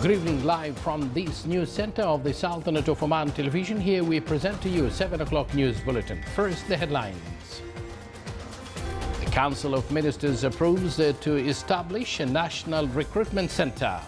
Good evening, live from this news center of the Sultanate of Oman television. Here we present to you 7 o'clock news bulletin. First, the headlines. The Council of Ministers approves to establish a national recruitment center.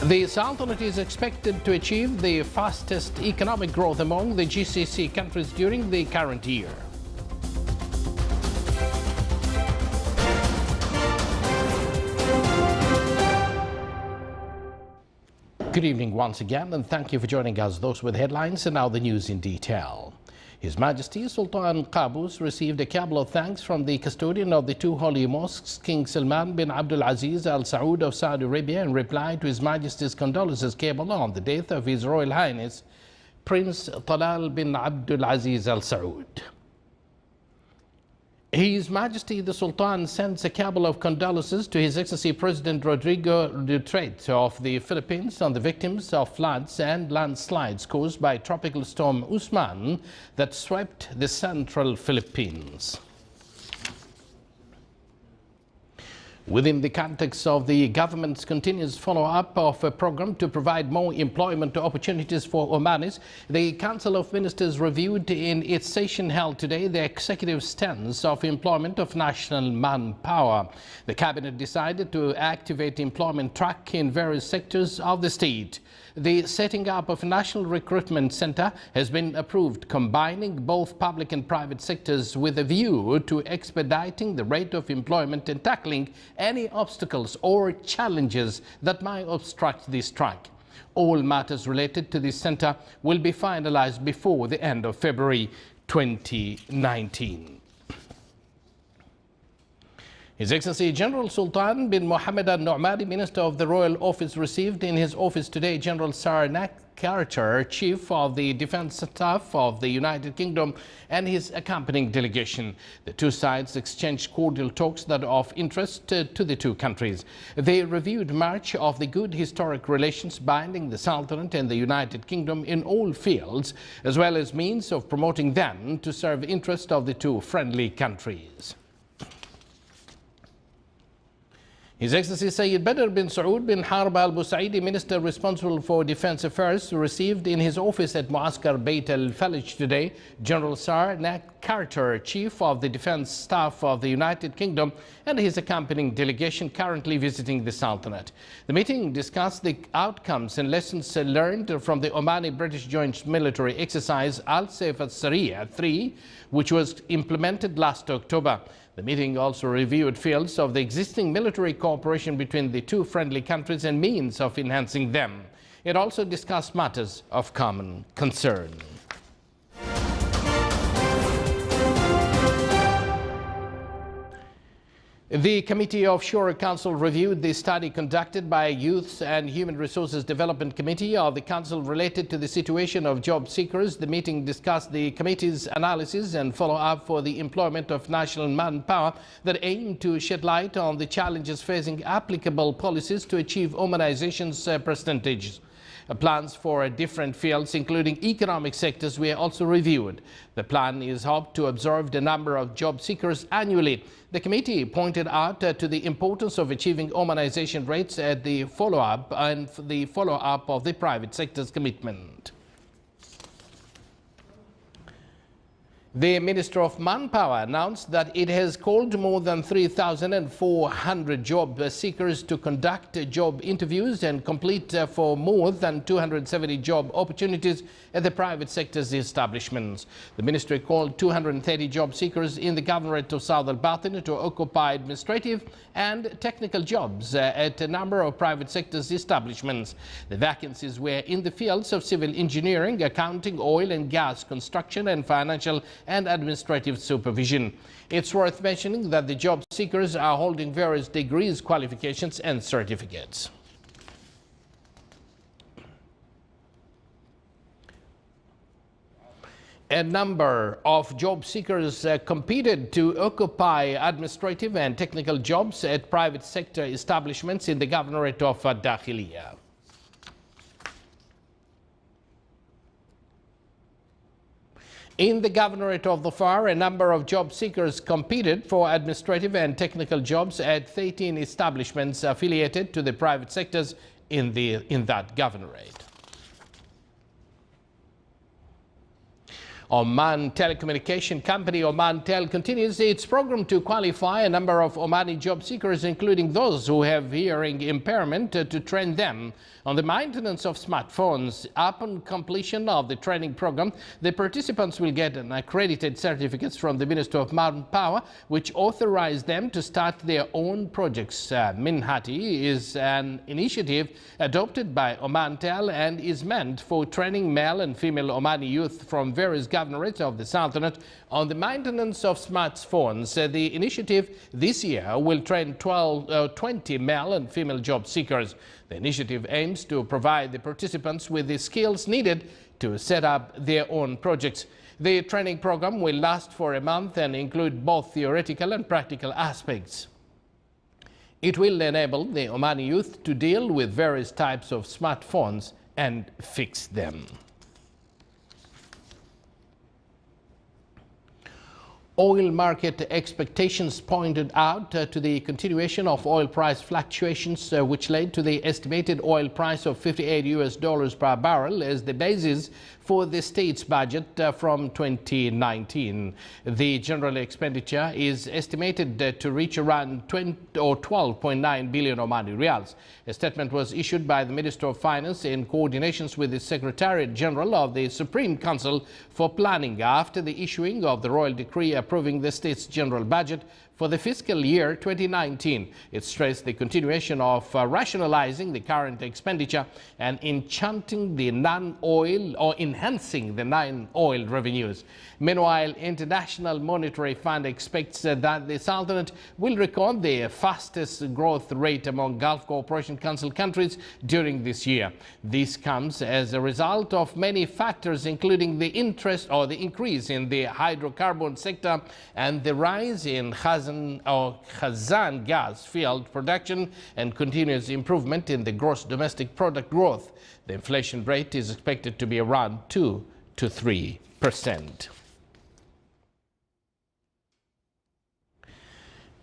The Sultanate is expected to achieve the fastest economic growth among the GCC countries during the current year. Good evening once again, and thank you for joining us. Those with headlines, and now the news in detail. His Majesty Sultan Qaboos received a cable of thanks from the custodian of the two holy mosques, King Salman bin Abdul Aziz Al Saud of Saudi Arabia, in reply to His Majesty's condolences cable on the death of His Royal Highness Prince Talal bin Abdul Aziz Al Saud. His Majesty the Sultan sends a cable of condolences to His Excellency President Rodrigo Duterte of the Philippines on the victims of floods and landslides caused by Tropical Storm Usman that swept the central Philippines. Within the context of the government's continuous follow-up of a program to provide more employment opportunities for Omanis, the Council of Ministers reviewed in its session held today the executive stance of employment of national manpower. The Cabinet decided to activate employment track in various sectors of the state. The setting up of a national recruitment center has been approved, combining both public and private sectors with a view to expediting the rate of employment and tackling any obstacles or challenges that might obstruct this track. All matters related to this center will be finalized before the end of February 2019. His Excellency General Sultan bin Mohammed Al Nu'mani, Minister of the Royal Office, received in his office today General Sir Carter, Chief of the Defense Staff of the United Kingdom, and his accompanying delegation. The two sides exchanged cordial talks that are of interest to the two countries. They reviewed much of the good historic relations binding the Sultanate and the United Kingdom in all fields, as well as means of promoting them to serve the interest of the two friendly countries. His Excellency Sayyid Badr bin Saud bin Harb Al Busaidi, Minister responsible for Defense Affairs, received in his office at Muaskar Bayt Al Falij today General Sir Carter, Chief of the Defense Staff of the United Kingdom, and his accompanying delegation currently visiting the Sultanate. The meeting discussed the outcomes and lessons learned from the Omani-British Joint Military Exercise Al Saif Al Sariya 3, which was implemented last October. The meeting also reviewed fields of the existing military cooperation between the two friendly countries and means of enhancing them. It also discussed matters of common concern. The Committee of Shura Council reviewed the study conducted by Youth and Human Resources Development Committee of the Council related to the situation of job seekers. The meeting discussed the committee's analysis and follow-up for the employment of national manpower that aim to shed light on the challenges facing applicable policies to achieve Omanization's percentages. Plans for different fields, including economic sectors, were also reviewed. The plan is hoped to observe the number of job seekers annually. The committee pointed out to the importance of achieving Omanization rates at the follow-up of the private sector's commitment. The Minister of Manpower announced that it has called more than 3,400 job seekers to conduct job interviews and complete for more than 270 job opportunities at the private sector's establishments. The ministry called 230 job seekers in the Governorate of South Al-Batin to occupy administrative and technical jobs at a number of private sector's establishments. The vacancies were in the fields of civil engineering, accounting, oil and gas, construction and financial and administrative supervision. It's worth mentioning that the job seekers are holding various degrees, qualifications and certificates. A number of job seekers competed to occupy administrative and technical jobs at private sector establishments in the Governorate of Dakhiliya. In the governorate of Dhofar, a number of job seekers competed for administrative and technical jobs at 13 establishments affiliated to the private sectors in that governorate. Oman telecommunication company Omantel continues its program to qualify a number of Omani job seekers, including those who have hearing impairment, to train them on the maintenance of smartphones. Upon completion of the training program, the participants will get an accredited certificates from the Minister of Manpower, which authorize them to start their own projects. Minhati is an initiative adopted by Omantel and is meant for training male and female Omani youth from various governorates of the Sultanate on the maintenance of smartphones. The initiative this year will train 20 male and female job seekers. The initiative aims to provide the participants with the skills needed to set up their own projects. The training program will last for a month and include both theoretical and practical aspects. It will enable the Omani youth to deal with various types of smartphones and fix them. Oil market expectations pointed out to the continuation of oil price fluctuations, which led to the estimated oil price of $58 per barrel as the basis for the state's budget from 2019. The general expenditure is estimated to reach around 12.9 billion Omani Riyals. A statement was issued by the Minister of Finance in coordination with the Secretariat General of the Supreme Council for Planning after the issuing of the Royal Decree approving the state's general budget for the fiscal year 2019. It stressed the continuation of rationalizing the current expenditure and enhancing the non-oil revenues. Meanwhile, International Monetary Fund expects that the Sultanate will record the fastest growth rate among Gulf Cooperation Council countries during this year. This comes as a result of many factors, including the increase in the hydrocarbon sector and the rise in Khazan gas field production and continuous improvement in the gross domestic product growth. The inflation rate is expected to be around 2 to 3%.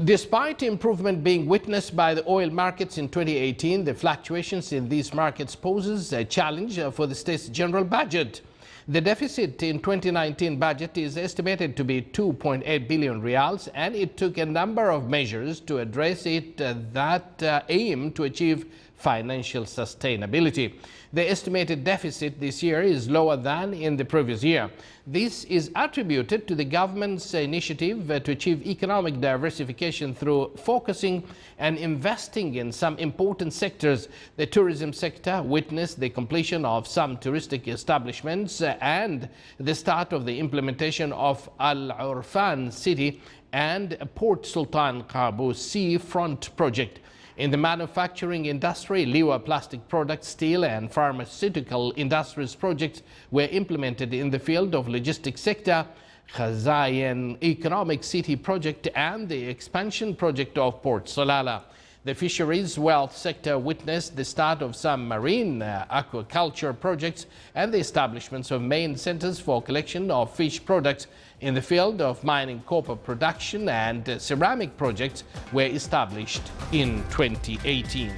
Despite improvement being witnessed by the oil markets in 2018, the fluctuations in these markets poses a challenge for the state's general budget. The deficit in 2019 budget is estimated to be 2.8 billion Riyals, and it took a number of measures to address it that aim to achieve financial sustainability. The estimated deficit this year is lower than in the previous year. This is attributed to the government's initiative to achieve economic diversification through focusing and investing in some important sectors. The tourism sector witnessed the completion of some touristic establishments and the start of the implementation of Al-Urfan City and Port Sultan Qaboos seafront project. In the manufacturing industry, Liwa plastic products, steel and pharmaceutical industries projects were implemented in the field of logistics sector, Khazayan Economic City project and the expansion project of Port Salala. The fisheries wealth sector witnessed the start of some marine aquaculture projects and the establishments of main centers for collection of fish products. In the field of mining, copper production and ceramic projects were established in 2018.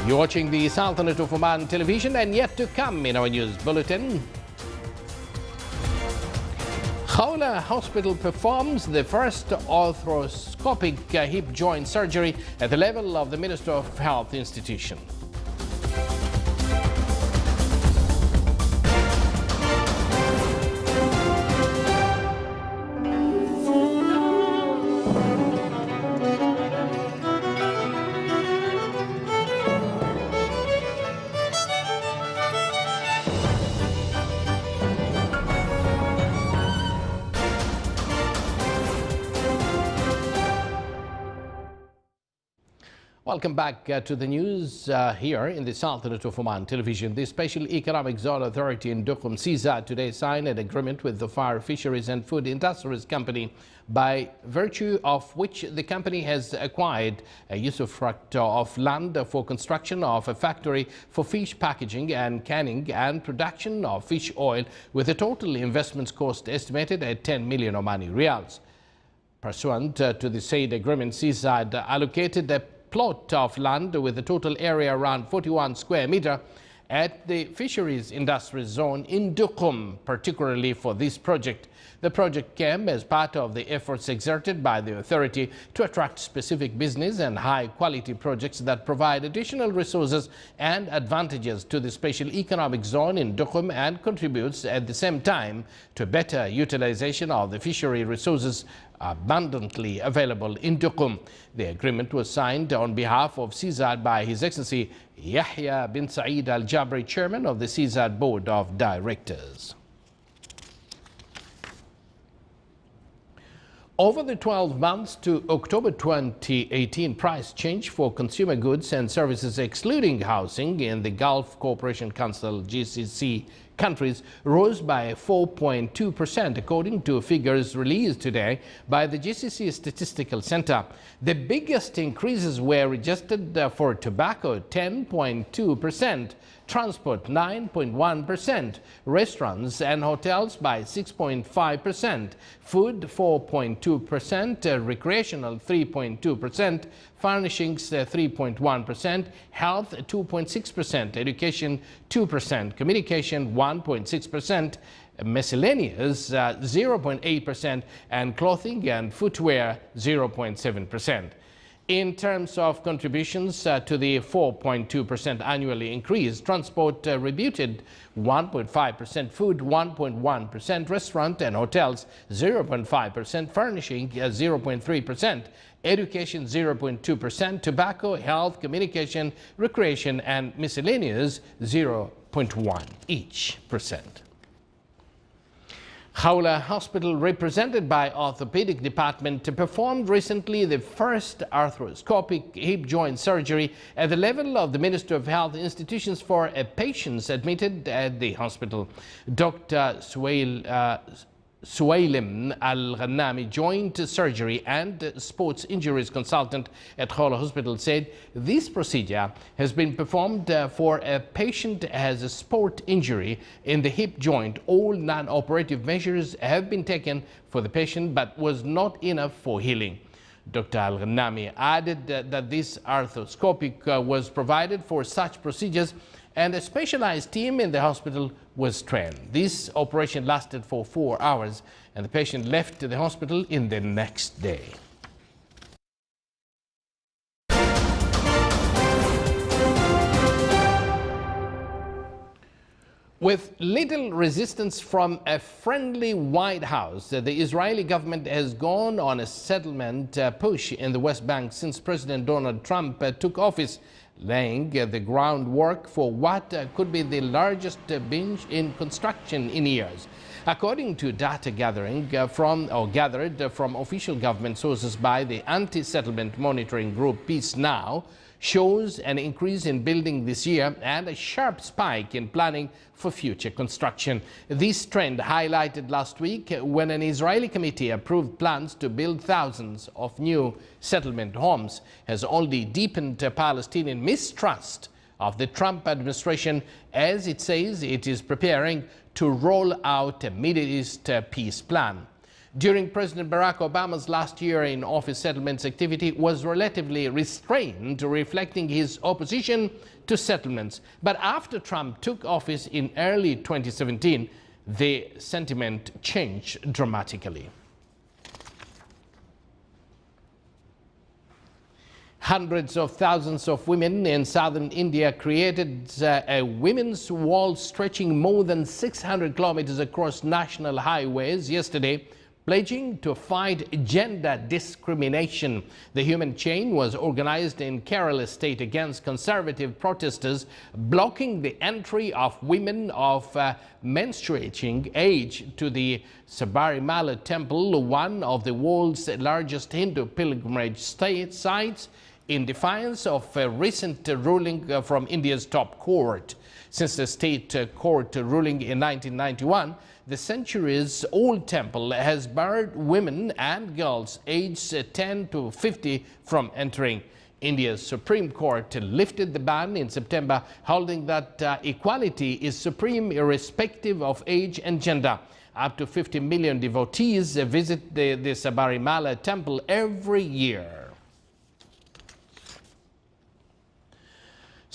You're watching the Sultanate of Oman television, and yet to come in our news bulletin. Khawla Hospital performs the first arthroscopic hip joint surgery at the level of the Minister of Health institution. Welcome back to the news here in the Sultanate of Oman television. The Special Economic Zone Authority in Duqm CESA today signed an agreement with the Fire, Fisheries and Food Industries Company, by virtue of which the company has acquired a usufruct of land for construction of a factory for fish packaging and canning and production of fish oil, with a total investment cost estimated at 10 million Omani riyals. Pursuant to the said agreement, CESA had allocated a plot of land with a total area around 41 square meter at the Fisheries Industries Zone in Duqm, particularly for this project. The project came as part of the efforts exerted by the authority to attract specific business and high-quality projects that provide additional resources and advantages to the Special Economic Zone in Duqm and contributes at the same time to better utilization of the fishery resources abundantly available in Duqm. The agreement was signed on behalf of CESA by His Excellency Yahya bin Saeed Al Jabri, Chairman of the CESA Board of Directors. Over the 12 months to October 2018, price change for consumer goods and services excluding housing in the Gulf Cooperation Council GCC countries rose by 4.2% according to figures released today by the GCC Statistical Center. The biggest increases were registered for tobacco 10.2%, transport 9.1%, restaurants and hotels by 6.5%, food 4.2%, recreational 3.2%, furnishings 3.1%, health 2.6%, education 2%, communication 1.6%, miscellaneous 0.8%, and clothing and footwear 0.7%. In terms of contributions to the 4.2% annually increase, transport rebuted 1.5%, food 1.1%, restaurant and hotels 0.5%, furnishing 0.3%, education 0.2%, tobacco, health, communication, recreation and miscellaneous 0.1 each percent. Khawla Hospital, represented by Orthopedic Department, performed recently the first arthroscopic hip joint surgery at the level of the Ministry of Health institutions for a patient admitted at the hospital. Dr. Suwailim Al-Ghannami, joint surgery and sports injuries consultant at Khawla Hospital, said this procedure has been performed for a patient who has a sport injury in the hip joint. All non-operative measures have been taken for the patient but was not enough for healing. Dr. Al-Ghannami added that this arthroscopic was provided for such procedures and a specialized team in the hospital was trained. This operation lasted for 4 hours and the patient left the hospital in the next day. With little resistance from a friendly White House, the Israeli government has gone on a settlement push in the West Bank since President Donald Trump took office, laying the groundwork for what could be the largest binge in construction in years. According to data gathered from official government sources by the anti-settlement monitoring group Peace Now, shows an increase in building this year and a sharp spike in planning for future construction. This trend, highlighted last week when an Israeli committee approved plans to build thousands of new settlement homes, has only deepened Palestinian mistrust of the Trump administration, as it says it is preparing to roll out a Middle East peace plan. During President Barack Obama's last year in office, settlements activity was relatively restrained, reflecting his opposition to settlements. But after Trump took office in early 2017, the sentiment changed dramatically. Hundreds of thousands of women in southern India created a women's wall stretching more than 600 kilometers across national highways yesterday, pledging to fight gender discrimination. The human chain was organized in Kerala state against conservative protesters blocking the entry of women of menstruating age to the Sabarimala temple, one of the world's largest Hindu pilgrimage sites. in defiance of a recent ruling from India's top court. Since the state court ruling in 1991, the centuries-old temple has barred women and girls aged 10 to 50 from entering. India's Supreme Court lifted the ban in September, holding that equality is supreme irrespective of age and gender. Up to 50 million devotees visit the Sabarimala temple every year.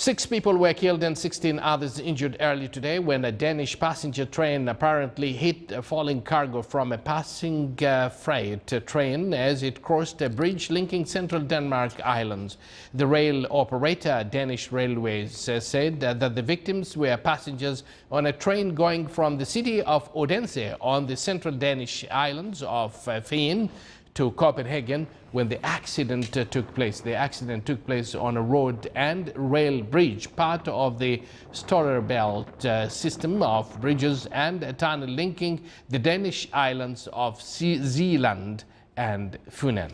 6 people were killed and 16 others injured early today when a Danish passenger train apparently hit a falling cargo from a passing freight train as it crossed a bridge linking central Denmark islands. The rail operator, Danish Railways, said that the victims were passengers on a train going from the city of Odense on the central Danish islands of Fyn to Copenhagen when the accident took place. The accident took place on a road and rail bridge, part of the Storebælt system of bridges and a tunnel linking the Danish islands of Zealand and Funen.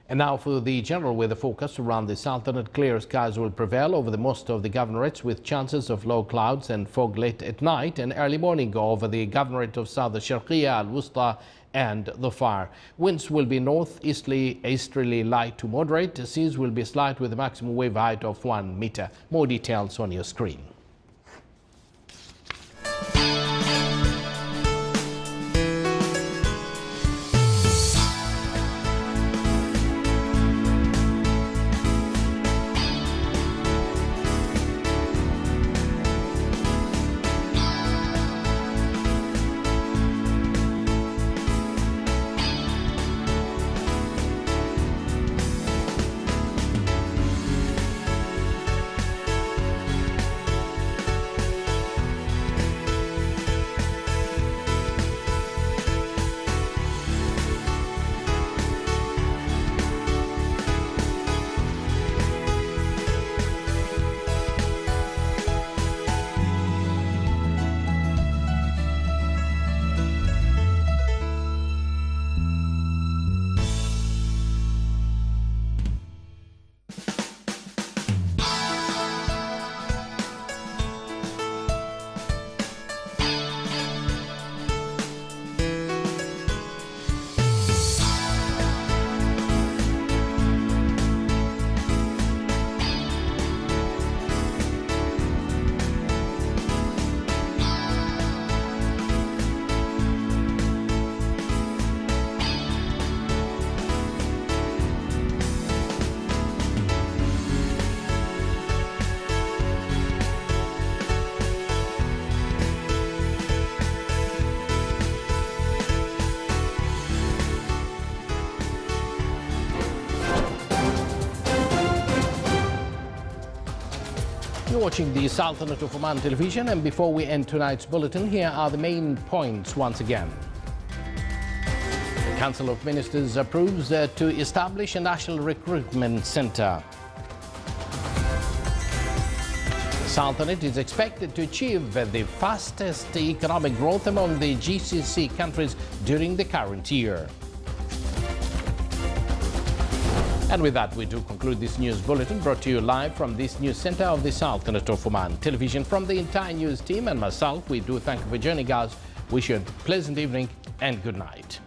And now for the general weather forecast around the Sultanate. Clear skies will prevail over the most of the governorates with chances of low clouds and fog late at night and early morning over the governorate of South Sharqiya, Al-Wusta and the Far. Winds will be northeasterly, easterly light to moderate. Seas will be slight with a maximum wave height of 1 meter. More details on your screen. You're watching the Sultanate of Oman television, and before we end tonight's bulletin, here are the main points once again. The Council of Ministers approves to establish a national recruitment center. The Sultanate is expected to achieve the fastest economic growth among the GCC countries during the current year. And with that, we do conclude this news bulletin brought to you live from this news center of the Sultanate of Oman television. From the entire news team and myself, we do thank you for joining us. Wish you a pleasant evening and good night.